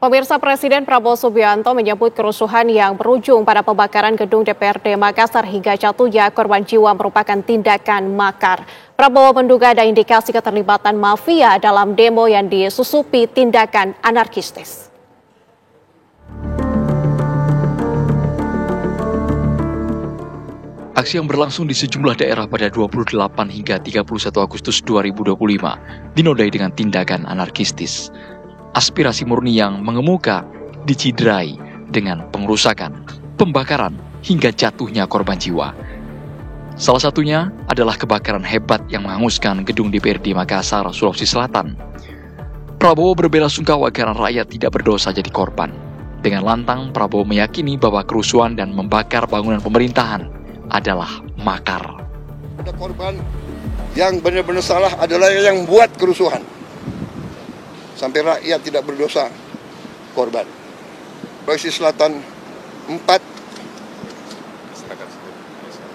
Pemirsa, Presiden Prabowo Subianto menyebut kerusuhan yang berujung pada pembakaran gedung DPRD Makassar hingga jatuhnya korban jiwa merupakan tindakan makar. Prabowo menduga ada indikasi keterlibatan mafia dalam demo yang disusupi tindakan anarkistis. Aksi yang berlangsung di sejumlah daerah pada 28 hingga 31 Agustus 2025 dinodai dengan tindakan anarkistis. Aspirasi murni yang mengemuka diciderai dengan pengerusakan, pembakaran, hingga jatuhnya korban jiwa. Salah satunya adalah kebakaran hebat yang menghanguskan gedung DPRD Makassar, Sulawesi Selatan. Prabowo berbelasungkawa karena rakyat tidak berdosa jadi korban. Dengan lantang, Prabowo meyakini bahwa kerusuhan dan membakar bangunan pemerintahan adalah makar. Ada korban yang benar-benar salah adalah yang buat kerusuhan. Sampai rakyat tidak berdosa, korban. Sulawesi Selatan 4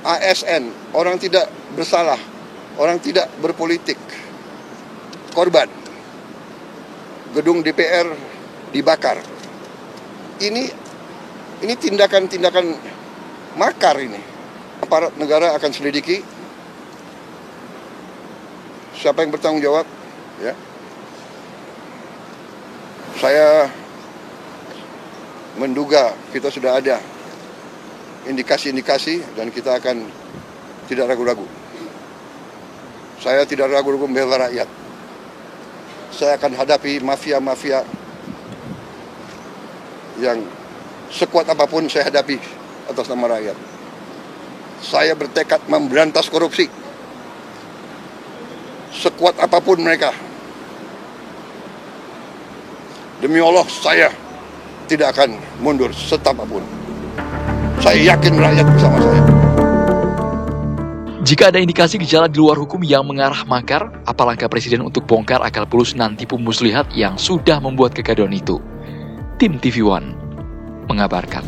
ASN, orang tidak bersalah, orang tidak berpolitik, korban. Gedung DPR dibakar. Ini tindakan-tindakan makar ini. Aparat negara akan selidiki siapa yang bertanggung jawab, ya. Saya menduga kita sudah ada indikasi-indikasi dan kita akan tidak ragu-ragu. Saya tidak ragu-ragu membela rakyat. Saya akan hadapi mafia-mafia yang sekuat apapun saya hadapi atas nama rakyat. Saya bertekad memberantas korupsi. Sekuat apapun mereka. Demi Allah, saya tidak akan mundur setapapun. Saya yakin rakyat bersama saya. Jika ada indikasi gejala di luar hukum yang mengarah makar, apa langkah Presiden untuk bongkar akal bulus nan tipu muslihat yang sudah membuat kegaduhan itu? Tim TV One mengabarkan.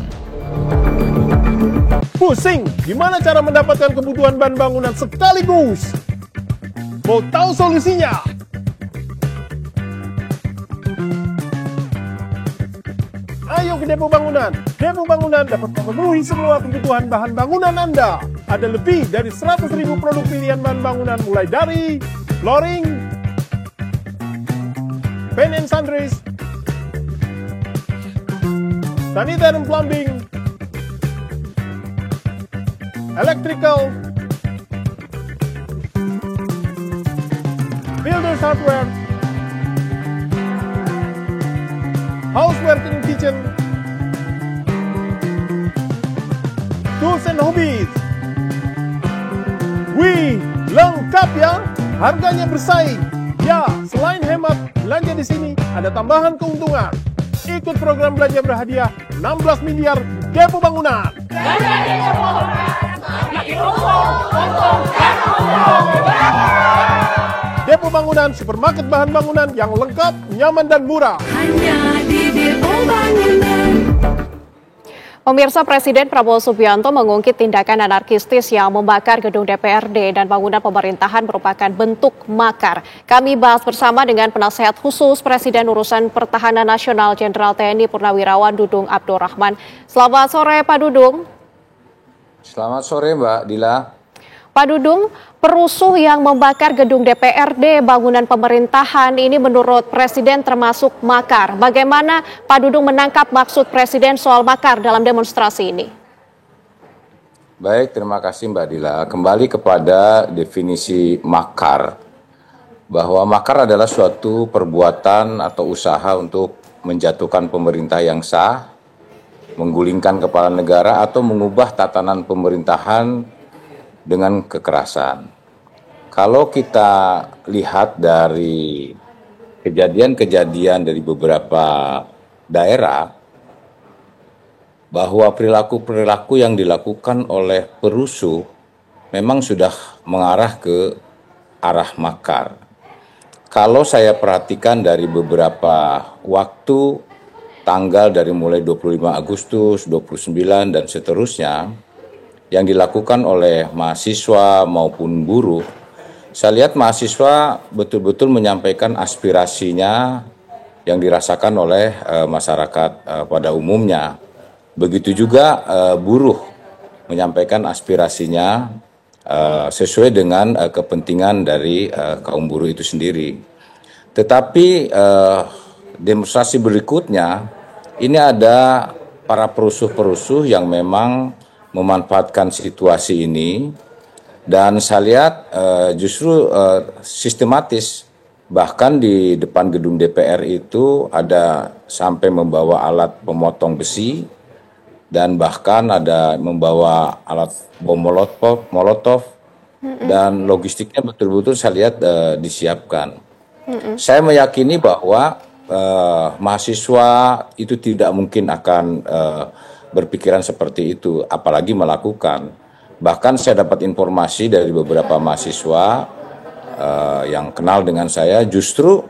Pusing, gimana cara mendapatkan kebutuhan bahan bangunan sekaligus? Mau tahu solusinya? Ayo ke Depo Bangunan. Depo Bangunan dapat memenuhi semua kebutuhan bahan bangunan Anda. Ada lebih dari 100.000 produk pilihan bahan bangunan mulai dari flooring, paint and sundries, sanitary and plumbing, electrical, builder's hardware, houseware in kitchen, tools and hobbies. Wih, lengkap ya, harganya bersaing. Ya, selain hemat, belanja di sini ada tambahan keuntungan. Ikut program belanja berhadiah 16 miliar Depo Bangunan. Belanja di Depo Bangunan, semakin untung, dan untung. Depo Bangunan, supermarket bahan bangunan yang lengkap, nyaman, dan murah. Hanya di Depo Bangunan. Pemirsa, Presiden Prabowo Subianto mengungkit tindakan anarkistis yang membakar gedung DPRD dan bangunan pemerintahan merupakan bentuk makar. Kami bahas bersama dengan Penasehat Khusus Presiden Urusan Pertahanan Nasional Jenderal TNI Purnawirawan Dudung Abdurrahman. Selamat sore, Pak Dudung. Selamat sore, Mbak Dila. Pak Dudung, perusuh yang membakar gedung DPRD, bangunan pemerintahan ini menurut Presiden termasuk makar. Bagaimana Pak Dudung menangkap maksud Presiden soal makar dalam demonstrasi ini? Baik, terima kasih Mbak Dila. Kembali kepada definisi makar, bahwa makar adalah suatu perbuatan atau usaha untuk menjatuhkan pemerintah yang sah, menggulingkan kepala negara atau mengubah tatanan pemerintahan dengan kekerasan. Kalau kita lihat dari kejadian-kejadian dari beberapa daerah, bahwa perilaku-perilaku yang dilakukan oleh perusuh memang sudah mengarah ke arah makar. Kalau saya perhatikan dari beberapa waktu, tanggal dari mulai 25 Agustus, 29 dan seterusnya, yang dilakukan oleh mahasiswa maupun buruh, saya lihat mahasiswa betul-betul menyampaikan aspirasinya yang dirasakan oleh masyarakat pada umumnya. Begitu juga buruh menyampaikan aspirasinya sesuai dengan kepentingan dari kaum buruh itu sendiri. Tetapi demonstrasi berikutnya ini ada para perusuh-perusuh yang memang memanfaatkan situasi ini, dan saya lihat justru sistematis, bahkan di depan gedung DPR itu ada sampai membawa alat pemotong besi, dan bahkan ada membawa alat bom molotov, dan logistiknya betul-betul saya lihat disiapkan. Saya meyakini bahwa mahasiswa itu tidak mungkin akan berpikiran seperti itu, apalagi melakukan. Bahkan saya dapat informasi dari beberapa mahasiswa yang kenal dengan saya, justru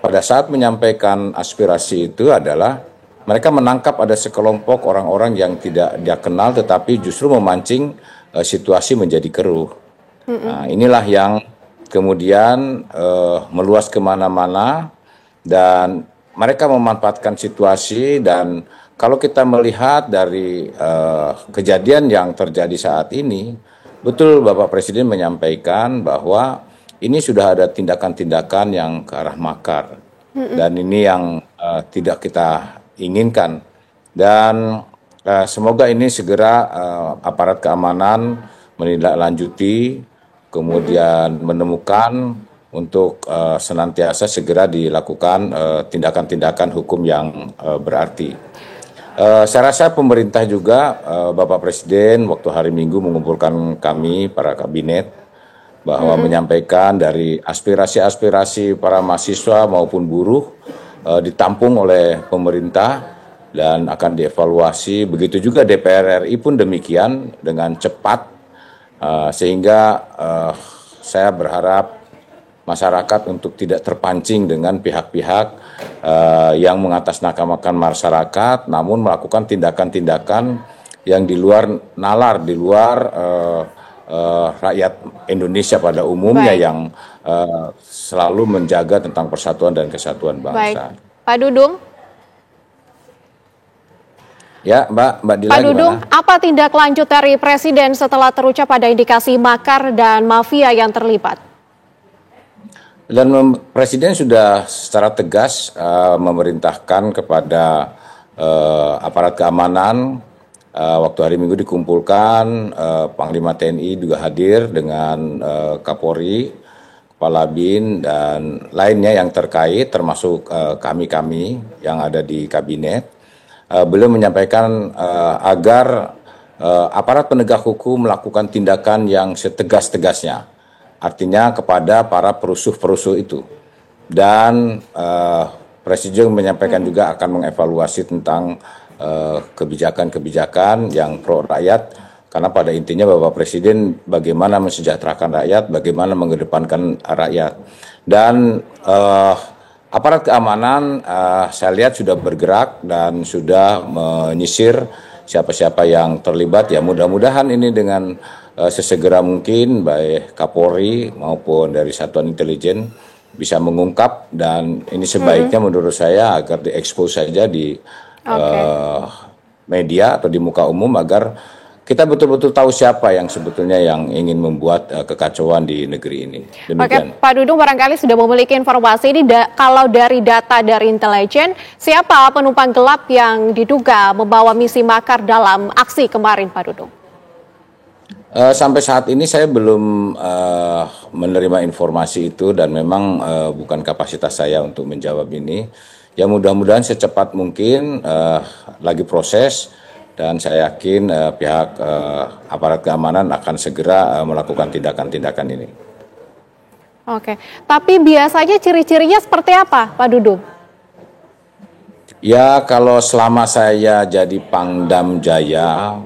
pada saat menyampaikan aspirasi itu adalah mereka menangkap ada sekelompok orang-orang yang tidak dia kenal, tetapi justru memancing situasi menjadi keruh. Nah, inilah yang kemudian meluas kemana-mana, dan mereka memanfaatkan situasi. Dan kalau kita melihat dari kejadian yang terjadi saat ini, betul Bapak Presiden menyampaikan bahwa ini sudah ada tindakan-tindakan yang ke arah makar, dan ini yang tidak kita inginkan. Dan semoga ini segera aparat keamanan menindaklanjuti, kemudian menemukan untuk senantiasa segera dilakukan tindakan-tindakan hukum yang berarti. Saya rasa pemerintah juga, Bapak Presiden waktu hari Minggu mengumpulkan kami para kabinet, bahwa menyampaikan dari aspirasi-aspirasi para mahasiswa maupun buruh ditampung oleh pemerintah dan akan dievaluasi. Begitu juga DPR RI pun demikian dengan cepat, sehingga saya berharap masyarakat untuk tidak terpancing dengan pihak-pihak yang mengatasnamakan masyarakat, namun melakukan tindakan-tindakan yang di luar nalar, di luar rakyat Indonesia pada umumnya. Baik. Yang selalu menjaga tentang persatuan dan kesatuan bangsa. Baik. Pak Dudung. Ya, Mbak Dila, Pak Dudung, gimana? apa tindak lanjut dari Presiden setelah terucap ada indikasi makar dan mafia yang terlibat? Dan Presiden sudah secara tegas memerintahkan kepada aparat keamanan. Waktu hari Minggu dikumpulkan, Panglima TNI juga hadir dengan Kapolri, Kepala BIN, dan lainnya yang terkait, termasuk kami-kami yang ada di kabinet. Beliau menyampaikan agar aparat penegak hukum melakukan tindakan yang setegas-tegasnya, artinya kepada para perusuh-perusuh itu. Dan Presiden menyampaikan juga akan mengevaluasi tentang kebijakan-kebijakan yang pro rakyat, karena pada intinya Bapak Presiden bagaimana mensejahterakan rakyat, bagaimana mengedepankan rakyat. Dan aparat keamanan saya lihat sudah bergerak dan sudah menyisir siapa-siapa yang terlibat. Ya, mudah-mudahan ini dengan sesegera mungkin baik Kapolri maupun dari Satuan Intelijen bisa mengungkap, dan ini sebaiknya menurut saya agar diekspos saja di media atau di muka umum, agar kita betul-betul tahu siapa yang sebetulnya yang ingin membuat kekacauan di negeri ini. Demikian. Oke, Pak Dudung barangkali sudah memiliki informasi ini, kalau dari data dari intelijen, siapa penumpang gelap yang diduga membawa misi makar dalam aksi kemarin, Pak Dudung? Sampai saat ini saya belum menerima informasi itu, dan memang bukan kapasitas saya untuk menjawab ini. Ya, mudah-mudahan secepat mungkin, lagi proses, dan saya yakin pihak aparat keamanan akan segera melakukan tindakan-tindakan ini. Oke, tapi biasanya ciri-cirinya seperti apa, Pak Dudung? Ya, kalau selama saya jadi Pangdam Jaya,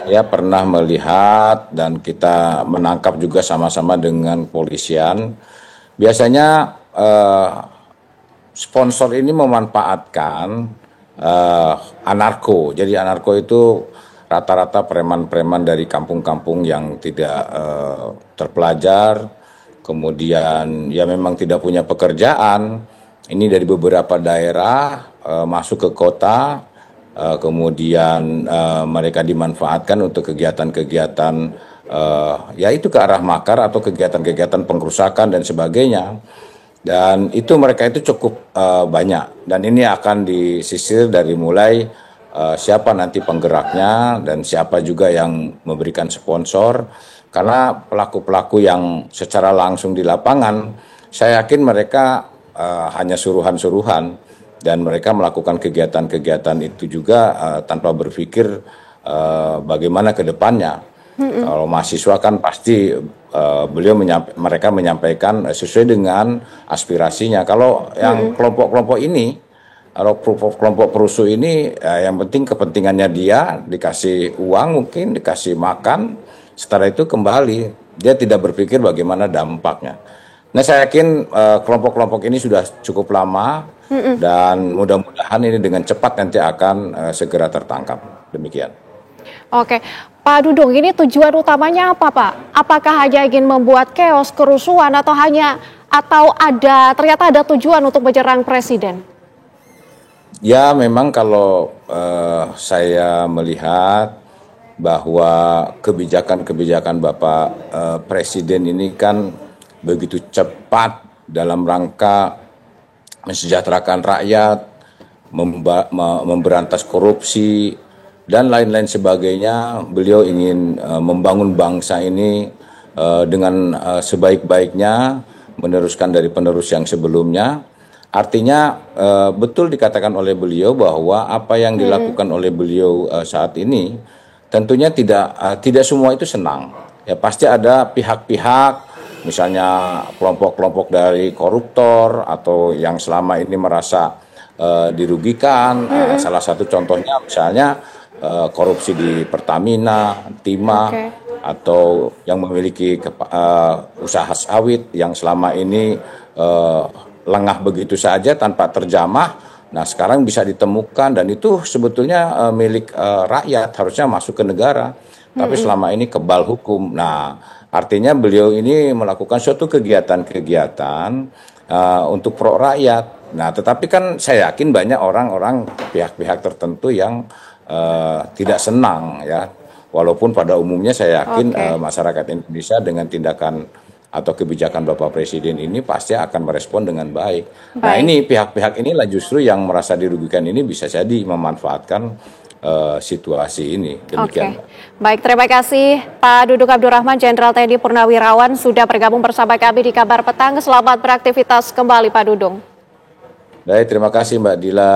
ya pernah melihat dan kita menangkap juga sama-sama dengan kepolisian. Biasanya sponsor ini memanfaatkan anarko. Jadi anarko itu rata-rata preman-preman dari kampung-kampung yang tidak terpelajar, kemudian ya memang tidak punya pekerjaan. ini dari beberapa daerah masuk ke kota, kemudian mereka dimanfaatkan untuk kegiatan-kegiatan yaitu ke arah makar atau kegiatan-kegiatan pengrusakan dan sebagainya. Dan itu mereka itu cukup banyak, dan ini akan disisir dari mulai siapa nanti penggeraknya dan siapa juga yang memberikan sponsor, karena pelaku-pelaku yang secara langsung di lapangan saya yakin mereka hanya suruhan-suruhan, dan mereka melakukan kegiatan-kegiatan itu juga tanpa berpikir bagaimana ke depannya. Kalau mahasiswa kan pasti mereka menyampaikan sesuai dengan aspirasinya. Kalau yang kelompok-kelompok ini, kalau kelompok perusuh ini, yang penting kepentingannya dia, dikasih uang mungkin, dikasih makan, setelah itu kembali. Dia tidak berpikir bagaimana dampaknya. Nah, saya yakin kelompok-kelompok ini sudah cukup lama, dan mudah-mudahan ini dengan cepat nanti akan segera tertangkap. Demikian. Oke, Pak Dudung, ini tujuan utamanya apa, Pak? Apakah hanya ingin membuat keos, kerusuhan, atau ternyata ada tujuan untuk menyerang presiden? Ya, memang kalau saya melihat bahwa kebijakan-kebijakan Bapak Presiden ini kan begitu cepat dalam rangka mensejahterakan rakyat, memberantas korupsi, dan lain-lain sebagainya. Beliau ingin membangun bangsa ini dengan sebaik-baiknya, meneruskan dari penerus yang sebelumnya. Artinya betul dikatakan oleh beliau bahwa apa yang dilakukan oleh beliau saat ini tentunya tidak semua itu senang. Ya, pasti ada pihak-pihak, misalnya kelompok-kelompok dari koruptor atau yang selama ini merasa dirugikan. Salah satu contohnya misalnya korupsi di Pertamina, Timah, atau yang memiliki usaha sawit yang selama ini lengah begitu saja tanpa terjamah. Nah, sekarang bisa ditemukan, dan itu sebetulnya milik rakyat, harusnya masuk ke negara. Tapi selama ini kebal hukum. Nah, artinya beliau ini melakukan suatu kegiatan-kegiatan untuk pro rakyat. Nah, tetapi kan saya yakin banyak orang-orang, pihak-pihak tertentu yang tidak senang, ya. Walaupun pada umumnya saya yakin masyarakat Indonesia dengan tindakan atau kebijakan Bapak Presiden ini pasti akan merespon dengan baik. Nah, ini pihak-pihak inilah justru yang merasa dirugikan ini bisa jadi memanfaatkan situasi ini. Demikian. Baik, terima kasih Pak Dudung Abdurrahman, Jenderal TNI Purnawirawan, sudah bergabung bersama kami di Kabar Petang. Selamat beraktivitas kembali, Pak Dudung. Baik, terima kasih Mbak Dila.